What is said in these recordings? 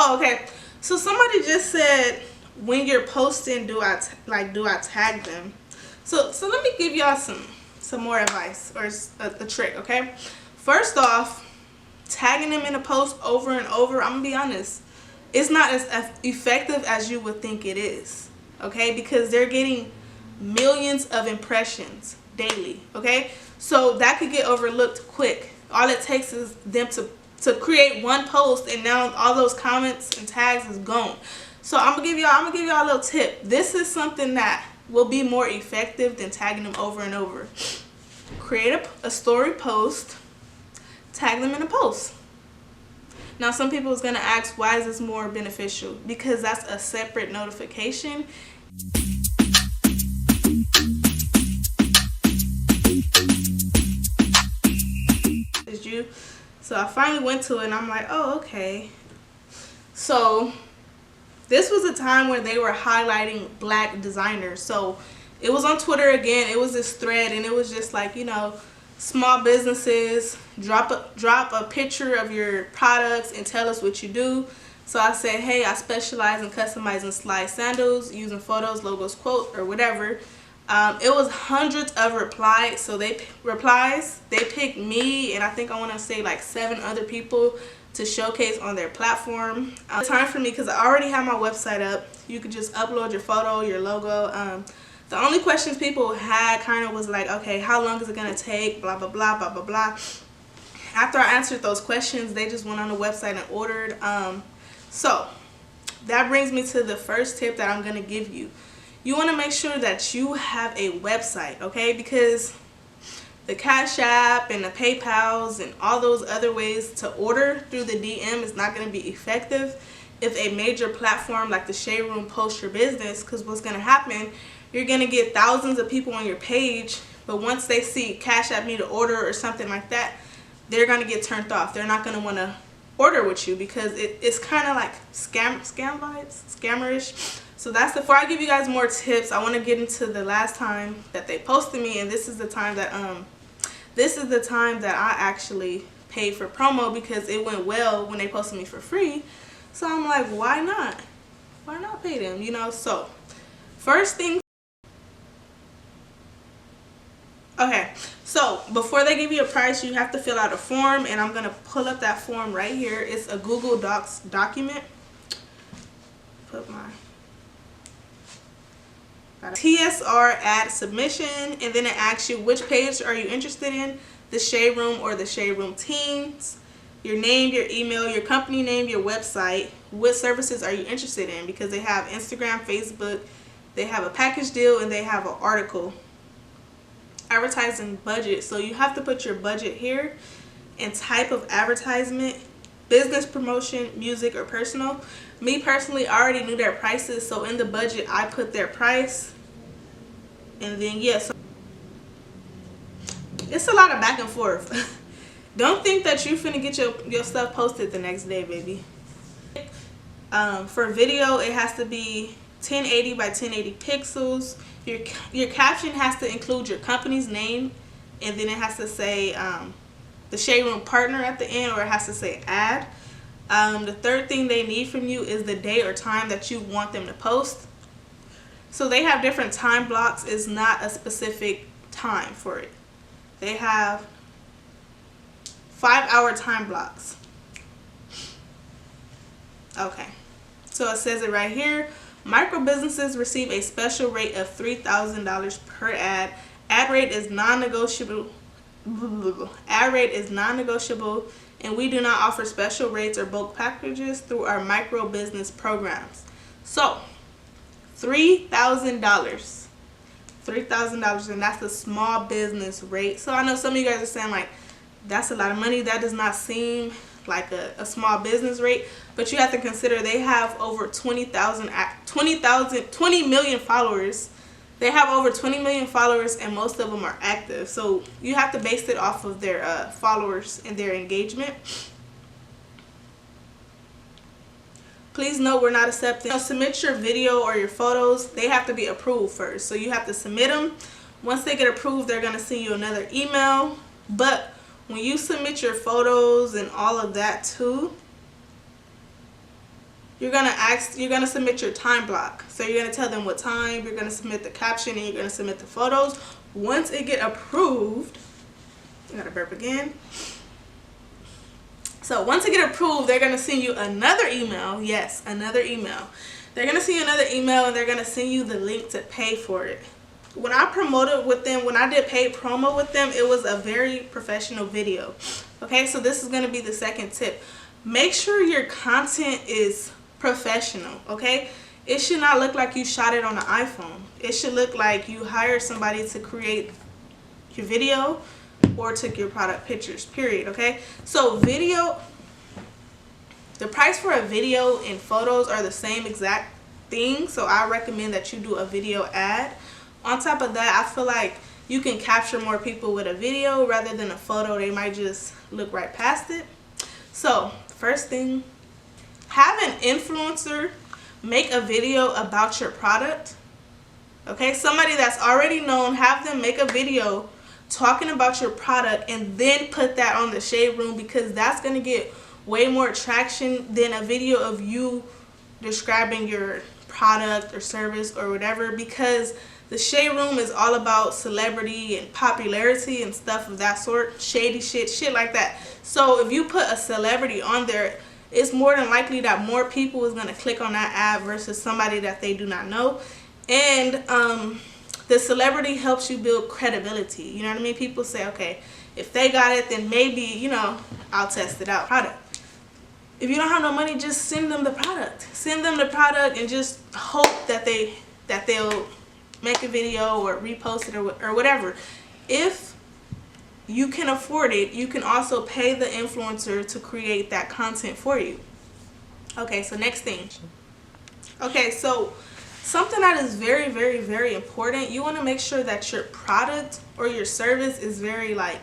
Oh, okay. So somebody just said, when you're posting, do I tag them? So let me give y'all some more advice, or a trick, okay? First off, tagging them in a post over and over, I'm gonna be honest, it's not as effective as you would think it is, okay? Because they're getting millions of impressions daily, okay? So that could get overlooked quick. All it takes is them to create one post, and now all those comments and tags is gone. So I'm gonna give y'all a little tip. This is something that will be more effective than tagging them over and over. Create a story post, tag them in a post. Now some people is gonna ask, why is this more beneficial? Because that's a separate notification. So I finally went to it and I'm like, oh, okay. So this was a time where they were highlighting black designers. So it was on Twitter again. It was this thread, and it was just like, you know, small businesses, drop a picture of your products and tell us what you do. So I said, hey, I specialize in customizing slide sandals using photos, logos, quote, or whatever. It was hundreds of replies. So they picked me, and I think I want to say like 7 other people to showcase on their platform. Time for me, because I already have my website up. You could just upload your photo, your logo. The only questions people had kind of was like, okay, how long is it gonna take, blah blah blah blah blah blah. After I answered those questions, they just went on the website and ordered. So that brings me to the first tip that I'm gonna give you. You want to make sure that you have a website, okay? Because the Cash App and the PayPals and all those other ways to order through the DM is not going to be effective if a major platform like the Shaderoom posts your business. Because what's going to happen, you're going to get thousands of people on your page, but once they see Cash App need to order or something like that, they're going to get turned off. They're not going to want to order with you because it's kind of like scam vibes, scammerish. So that's before I give you guys more tips, I want to get into the last time that they posted me, and this is the time that I actually paid for promo because it went well when they posted me for free. So I'm like, why not? Why not pay them? You know, so first thing. Okay, so before they give you a price, you have to fill out a form, and I'm gonna pull up that form right here. It's a Google Docs document. Put my TSR ad submission, and then it asks you which page are you interested in, the Shaderoom or the Shaderoom teams, your name, your email, your company name, your website, what services are you interested in, because they have Instagram, Facebook, they have a package deal, and they have an article. Advertising budget, so you have to put your budget here, and type of advertisement, business, promotion, music, or personal. Me personally, I already knew their prices, so in the budget I put their price. And then yeah, so it's a lot of back and forth. Don't think that you finna get your stuff posted the next day, baby. For video, it has to be 1080 by 1080 pixels. Your caption has to include your company's name, and then it has to say the Shaderoom partner at the end, or it has to say ad. The third thing they need from you is the day or time that you want them to post. So they have different time blocks. It's not a specific time for it. They have 5-hour time blocks. Okay, so it says it right here. Micro businesses receive a special rate of $3,000 per ad. Ad rate is non-negotiable. Ad rate is non-negotiable, and we do not offer special rates or bulk packages through our micro business programs. So $3,000, and that's the small business rate. So I know some of you guys are saying like, that's a lot of money. That does not seem like a small business rate, but you have to consider they have over 20 million followers. They have over 20 million followers, and most of them are active. So you have to base it off of their followers and their engagement. Please note, we're not accepting. Submit your video or your photos. They have to be approved first. So you have to submit them. Once they get approved, they're going to send you another email. But when you submit your photos and all of that too, you're gonna submit your time block. So you're gonna tell them what time, you're gonna submit the caption, and you're gonna submit the photos. Once it get approved, I gotta burp again. So once it get approved, they're gonna send you another email. Yes, another email. They're gonna send you another email, and they're gonna send you the link to pay for it. When I promoted with them, when I did paid promo with them, it was a very professional video. Okay, so this is gonna be the second tip. Make sure your content is professional. Okay, it should not look like you shot it on an iPhone. It should look like you hired somebody to create your video or took your product pictures, period. Okay, so video, the price for a video and photos are the same exact thing, so I recommend that you do a video ad. On top of that, I feel like you can capture more people with a video rather than a photo. They might just look right past it. So first thing, have an influencer make a video about your product. Okay, somebody that's already known, have them make a video talking about your product and then put that on the Shade Room, because that's going to get way more traction than a video of you describing your product or service or whatever, because the Shade Room is all about celebrity and popularity and stuff of that sort, shady shit like that. So if you put a celebrity on there, it's more than likely that more people is going to click on that ad versus somebody that they do not know. And the celebrity helps you build credibility. You know what I mean? People say, okay, if they got it, then maybe, you know, I'll test it out. Product. If you don't have no money, just send them the product. Send them the product and just hope that they'll make a video or repost it or whatever. If you can afford it, you can also pay the influencer to create that content for you. Okay, so next thing. Okay, so something that is very, very, very important, you want to make sure that your product or your service is very like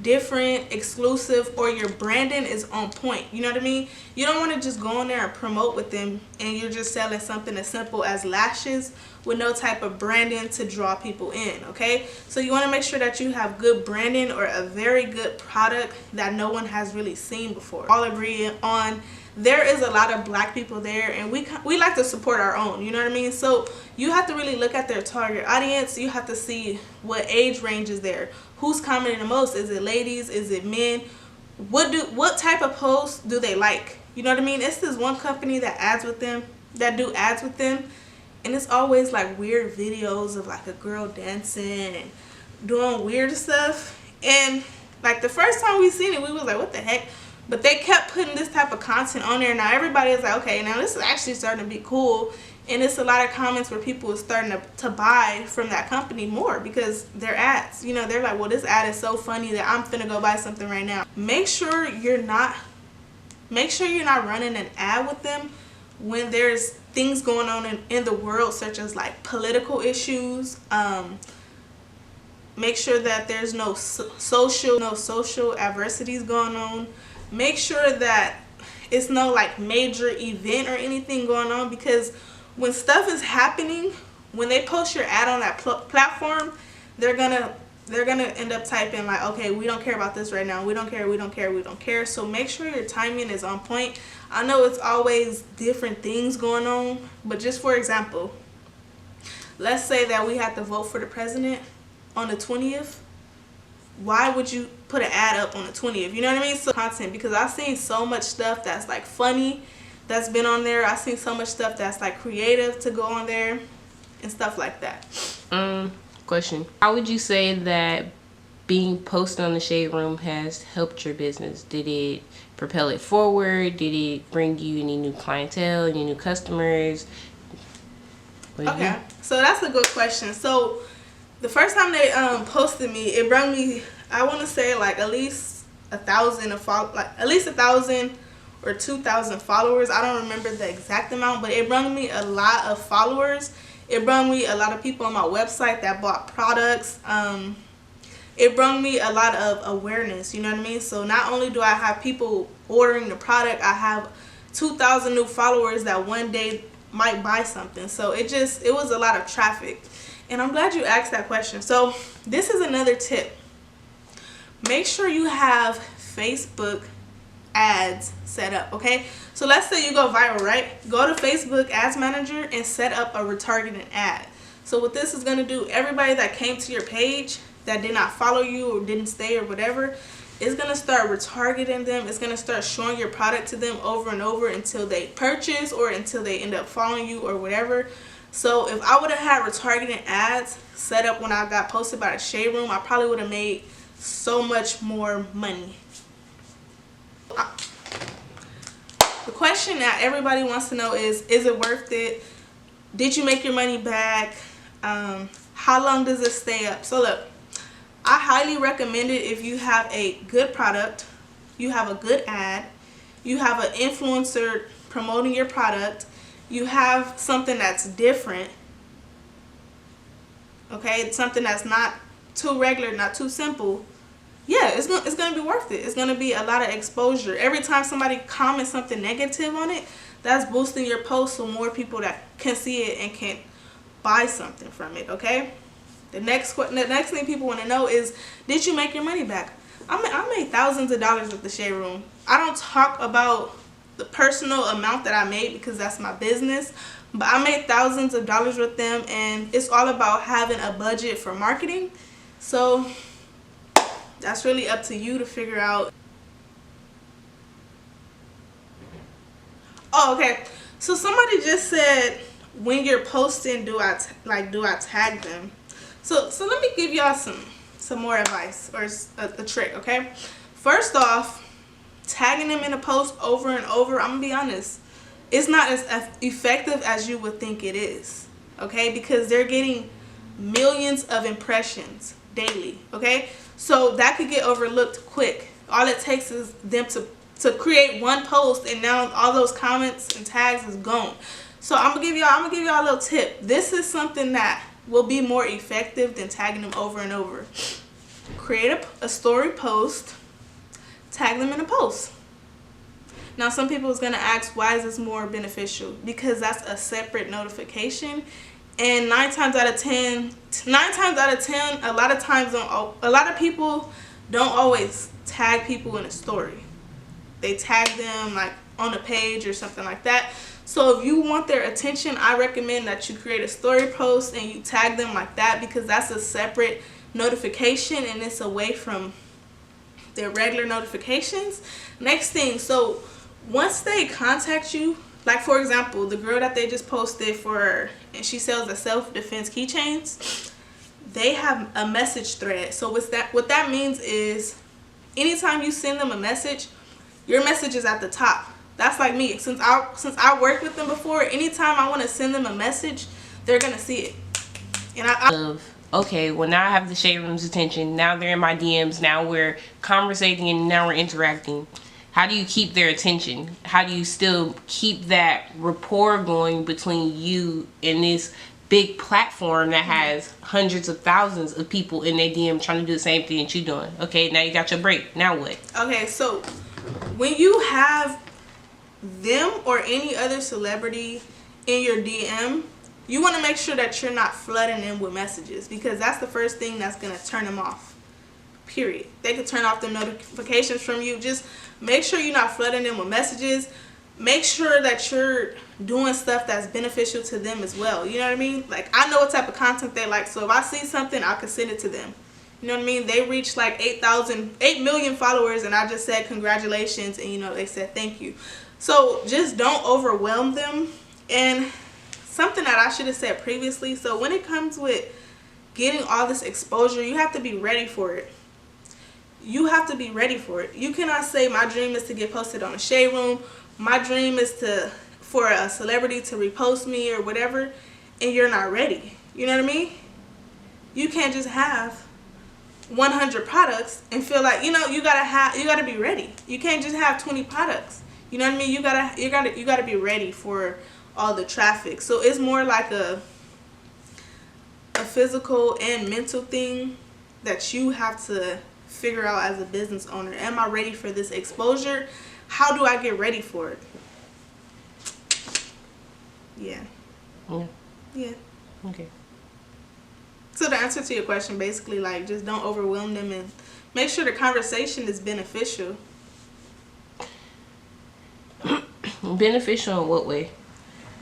different, exclusive, or your branding is on point. You know what I mean? You don't want to just go in there and promote with them and you're just selling something as simple as lashes with no type of branding to draw people in. Okay, so you want to make sure that you have good branding or a very good product that no one has really seen before. All agree on there is a lot of black people there, and we like to support our own, you know what I mean? So you have to really look at their target audience. You have to see what age range is there, who's commenting the most. Is it ladies? Is it men? What type of posts do they like? You know what I mean? It's this one company that do ads with them, and it's always like weird videos of like a girl dancing and doing weird stuff. And like the first time we seen it, we was like, what the heck? But they kept putting this type of content on there. Now everybody is like, okay, now this is actually starting to be cool. And it's a lot of comments where people are starting to buy from that company more because their ads, you know, they're like, well, this ad is so funny that I'm finna go buy something right now. Make sure you're not running an ad with them when there's things going on in the world, such as like political issues. Make sure that there's no social adversities going on. Make sure that it's no like major event or anything going on, because when stuff is happening, when they post your ad on that platform, they're gonna end up typing like, okay, we don't care about this right now, we don't care. So make sure your timing is on point. I know it's always different things going on, but just for example, let's say that we had to vote for the president on the 20th. Why would you put an ad up on the 20th? You know what I mean? So content, because I've seen so much stuff that's like funny that's been on there. I've seen so much stuff that's like creative to go on there and stuff like that. Question. How would you say that being posted on the Shade Room has helped your business? Did it propel it forward? Did it bring you any new clientele, any new customers? Okay, so that's a good question. So the first time they posted me, it brought me, I want to say like at least 1,000 or 2,000 followers. I don't remember the exact amount, but it brought me a lot of followers. It brought me a lot of people on my website that bought products. It brought me a lot of awareness, you know what I mean? So not only do I have people ordering the product, I have 2,000 new followers that one day might buy something. So it was a lot of traffic. And I'm glad you asked that question. So this is another tip. Make sure you have Facebook ads set up, okay? So let's say you go viral, right? Go to Facebook Ads Manager and set up a retargeting ad. So what this is going to do, everybody that came to your page that did not follow you or didn't stay or whatever, it's going to start retargeting them. It's going to start showing your product to them over and over until they purchase or until they end up following you or whatever. So if I would have had retargeting ads set up when I got posted by the Shaderoom, I probably would have made so much more money. The question that everybody wants to know is it worth it? Did you make your money back? How long does it stay up? So look, I highly recommend it if you have a good product, you have a good ad, you have an influencer promoting your product, you have something that's different, okay? It's something that's not too regular, not too simple. Yeah, it's gonna be worth it. It's gonna be a lot of exposure. Every time somebody comments something negative on it, that's boosting your post so more people that can see it and can buy something from it, okay? The next thing people want to know is, did you make your money back? I made thousands of dollars with the Shaderoom. I don't talk about the personal amount that I made because that's my business, but I made thousands of dollars with them, and it's all about having a budget for marketing. So that's really up to you to figure out. Oh, okay. So somebody just said, when you're posting, do I tag them? So let me give y'all some more advice or a trick, okay? First off, tagging them in a post over and over, I'm gonna be honest, it's not as effective as you would think it is, okay? Because they're getting millions of impressions daily, okay? So that could get overlooked quick. All it takes is them to create one post, and now all those comments and tags is gone. So I'm gonna give y'all a little tip. This is something that will be more effective than tagging them over and over. Create a story post, tag them in a post. Now some people is gonna ask, why is this more beneficial? Because that's a separate notification, and 9 times out of 10, a lot of people don't always tag people in a story. They tag them like on a page or something like that. So if you want their attention, I recommend that you create a story post and you tag them like that, because that's a separate notification and it's away from their regular notifications. Next thing, so once they contact you, like for example, the girl that they just posted for, and she sells the self-defense keychains, they have a message thread. So what that means is, anytime you send them a message, your message is at the top. That's like me. Since I worked with them before, anytime I want to send them a message, they're gonna see it. And okay, well now I have the Shaderoom's attention. Now they're in my DMs. Now we're conversating and now we're interacting. How do you keep their attention? How do you still keep that rapport going between you and this big platform that has hundreds of thousands of people in their DM trying to do the same thing that you're doing? Okay, now you got your break. Now what? Okay, so when you have them or any other celebrity in your DM, you want to make sure that you're not flooding them with messages, because that's the first thing that's going to turn them off. Period. They could turn off the notifications from you. Just make sure you're not flooding them with messages. Make sure that you're doing stuff that's beneficial to them as well. You know what I mean? Like, I know what type of content they like, so if I see something, I can send it to them. You know what I mean? They reached like 8 million followers, and I just said congratulations, and they said thank you. So just don't overwhelm them. And something that I should have said previously, so when it comes with getting all this exposure, you have to be ready for it. You have to be ready for it. You cannot say my dream is to get posted on a Shaderoom, my dream is for a celebrity to repost me or whatever, and you're not ready. You know what I mean? You can't just have 100 products and feel like, you gotta be ready. You can't just have 20 products. You know what I mean? You gotta be ready for all the traffic. So it's more like a physical and mental thing that you have to figure out as a business owner. Am I ready for this exposure? How do I get ready for it? Yeah. Okay. So the answer to your question, basically, like, just don't overwhelm them and make sure the conversation is beneficial. Beneficial in what way?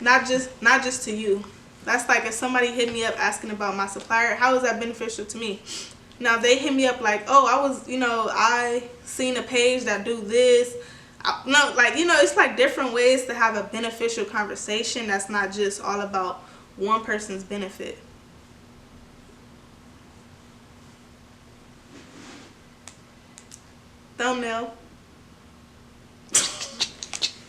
Not just to you. That's like if somebody hit me up asking about my supplier, how is that beneficial to me? Now they hit me up like, oh, I seen a page that do this. No, like, it's like different ways to have a beneficial conversation that's not just all about one person's benefit. Thumbnail.